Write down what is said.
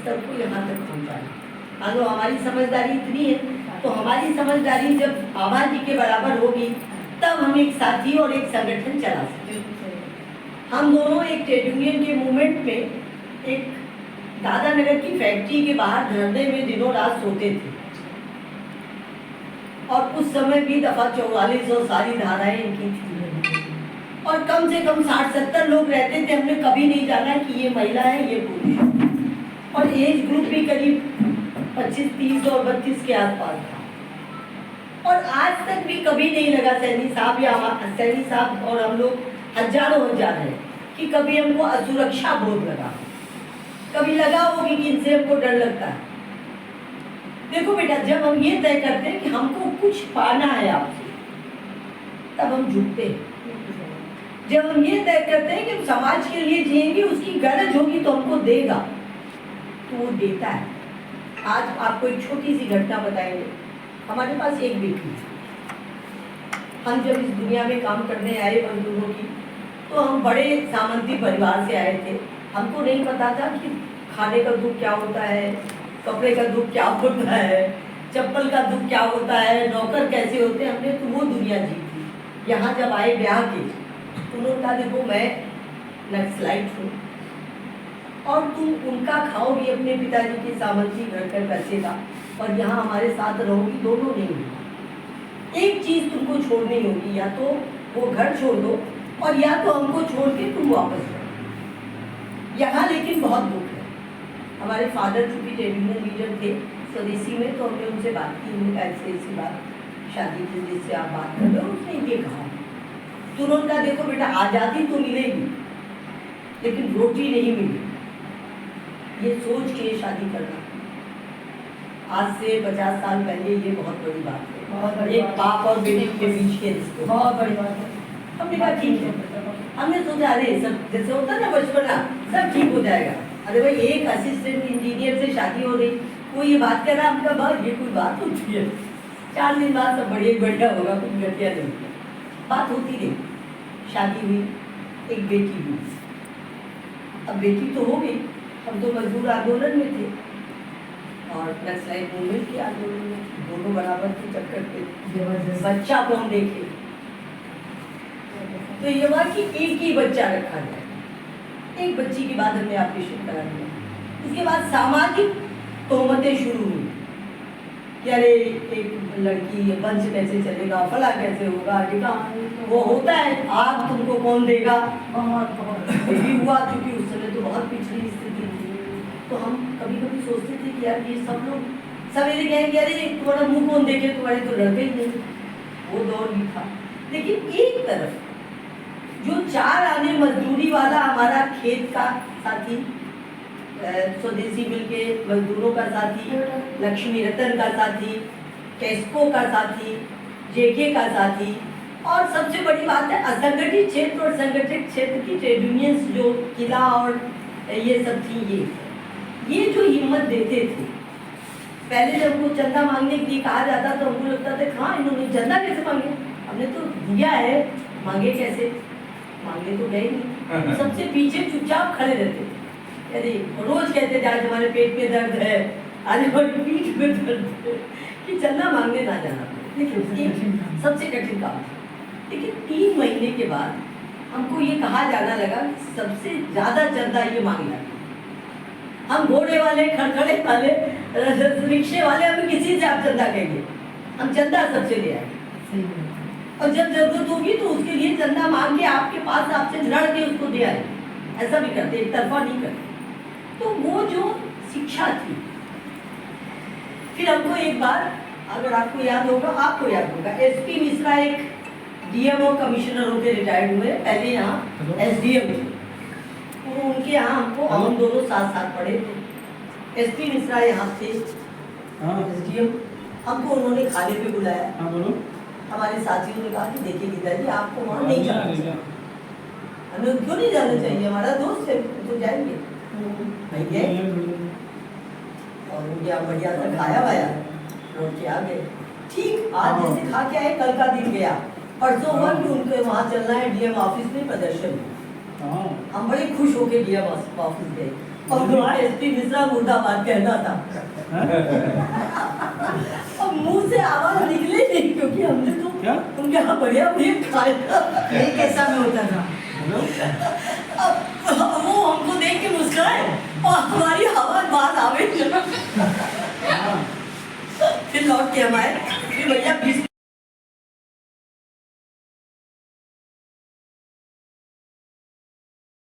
सबको यहाँ तक पहुँचाना। अगर हमारी समझदारी इतनी है तो हमारी समझदारी जब बाबा जी के बराबर होगी तब हम एक साथी और एक संगठन चला सकते हैं। हम दोनों एक ट्रेड यूनियन के मूवमेंट में एक दादा नगर की फैक्ट्री के बाहर धरने में दिनों रात सोते थे और उस समय भी दफा 44 और सारी धाराएं इनकी थी और कम से कम 60-70 लोग रहते थे। हमने कभी नहीं जाना कि ये महिला है ये पुरुष है और एज ग्रुप भी करीब 25, 30 और 32 के आसपास था। और आज तक भी कभी नहीं लगा सैनी साहब या सैनी साहब और हम लोग हजारों हजार हैं कि कभी हमको असुरक्षा बोध लगा, कभी लगा होगी कि इनसे हमको डर लगता है। देखो बेटा, जब हम ये तय करते हैं कि हमको कुछ पाना है आपसे तब हम झुकते हैं। जब हम ये तय करते हैं कि हम समाज के लिए जिएंगे, उसकी गरज होगी तो हमको देगा, तो वो देता है। आज आपको एक छोटी सी घटना बताएंगे। हमारे पास एक बेटी है। हम जब इस दुनिया में काम करने आए मजदूरों की, तो हम बड़े सामंती परिवार से आए थे। हमको नहीं पता था कि खाने का दुख क्या होता है, कपड़े का दुख क्या होता है, चप्पल का दुख क्या होता है, नौकर कैसे होते हैं। हमने तो वो दुनिया जी थी। यहाँ जब आए ब्याह के, उन्होंने कहा देखो मैं नक्सलाइट हूँ और तुम उनका खाओगी अपने पिताजी के सामंती घर का पैसे का और यहाँ हमारे साथ रहोगी, दोनों नहीं होगा। एक चीज़ तुमको छोड़नी होगी, या तो वो घर छोड़ दो और या तो हमको छोड़ के तुम वापस जाओ। यहाँ लेकिन बहुत दुख है। हमारे फादर चूँकि ट्रेड यूनियन लीडर थे स्वदेशी में, तो हमने उनसे बात की। उन्होंने कहा ऐसी बात शादी की जिससे आप बात कर रहे हो, उसने ये कहा। तो उन्होंने कहा देखो बेटा, आज़ादी तो मिलेगी लेकिन रोटी नहीं मिलेगी। ये सोच के शादी करना आज से 50 साल पहले ये बहुत बड़ी बात है। एक बाप और बेटी के बीच के रिश्ते बहुत बड़ी बात है। हमने कहा ठीक है। हमने सोचा अरे सब जैसे होता है ना बचपना, सब ठीक हो जाएगा। अरे भाई, एक असिस्टेंट इंजीनियर से शादी हो रही, वो ये बात कर रहा, हमका भाई ये कोई बात होती है? 4 दिन बाद सब बढ़िया होगा, कुछ घटिया नहीं। बात होती रही, शादी हुई, एक बेटी हुई। अब बेटी तो हो गई, हम तो मजदूर आंदोलन में थे और नक्सलाइट मूवमेंट के आंदोलन में, दोनों बराबर के चक्कर पे। बच्चा को हम देखे तो ये हुआ कि एक ही बच्चा रखा जाए। एक बच्ची के बाद हमने ऑपरेशन करा दिया। उसके बाद सामाजिक तोहमतें शुरू हुई कि अरे एक लड़की वंश कैसे चलेगा, फला कैसे होगा, देखा वो होता है, आग तुमको कौन देगा। ये भी हुआ क्योंकि उस समय तो बहुत पिछड़ी स्थिति थी। तो हम कभी कभी सोचते थे कि यार ये सब लोग सवेरे कहेंगे अरे तुम्हारा मुंह कौन देखे, तुम्हारे तो लड़के ही नहीं। वो दौर भी था। लेकिन एक तरफ जो 4 आने मजदूरी वाला हमारा खेत का साथी, स्वदेशी मिल के मजदूरों का साथी, लक्ष्मी रतन का साथी, कैस्को का साथी, जेके का साथी, और सबसे बड़ी बात है असंगठित क्षेत्र और संगठित क्षेत्र की ट्रेड यूनियंस जो किला और ये सब थी, ये जो हिम्मत देते थे। पहले जब हमको चंदा मांगने के लिए कहा जाता तो हमको लगता था हाँ इन्होंने चंदा कैसे मांगे, हमने तो दिया है, मांगे कैसे, मांगे तो गए नहीं। सबसे पीछे चुपचाप खड़े रहते थे। अरे रोज कहते थे आज हमारे पेट में दर्द है, आज हमारी पीठ में दर्द है, कि चंदा मांगने ना जाना। लेकिन सबसे कठिन काम था। लेकिन 3 महीने के बाद हमको ये कहा जाना लगा सबसे ज़्यादा चंदा ये मांगना। हम घोड़े वाले, खड़खड़े वाले, रिक्शे वाले, हम किसी से आप चंदा कहेंगे, हम चंदा सबसे ले आए। और जब जरूरत होगी तो उसके लिए चंदा मांग के आपके पास आपसे लड़ के उसको दे आए। ऐसा भी करते, एक तरफा नहीं करते। तो वो जो शिक्षा थी। फिर हमको एक बार, अगर आपको याद होगा, एसपी मिश्रा एक डीएमओ कमिश्नर होकर रिटायर्ड हुए, पहले यहाँ एसडीएम थे। तो उनके यहाँ हमको, हम दोनों साथ साथ पढ़े थे। एसपी मिश्रा यहाँ थे, एसडीएम। हमको उन्होंने खाने पे बुलाया। हमारे साथियों ने कहा कि देखिए गीताजी आपको वहाँ नहीं जाना चाहिए। हमें क्यों नहीं जाना चाहिए, हमारा दोस्त है, तो जाएंगे। भाई गए और उनके यहाँ बढ़िया सा खाया वाया, लौट के आ गए। ठीक आज जैसे खा के आए, कल का दिन गया, परसों हुआ कि उनके वहाँ चलना है डीएम ऑफिस में प्रदर्शन। हम बड़े खुश होके डीएम ऑफिस गए। और हमारा एसपी मिश्रा मुर्दाबाद कहना था। और मुंह से आवाज निकले नहीं क्योंकि हमने तो क्या उनके यहाँ बढ़िया बढ़िया खाया। यही कैसा में होता था। अब वो हमको देख के मुस्कुराए और हमारी आवाज बाहर आवे। फिर लौट के हम आए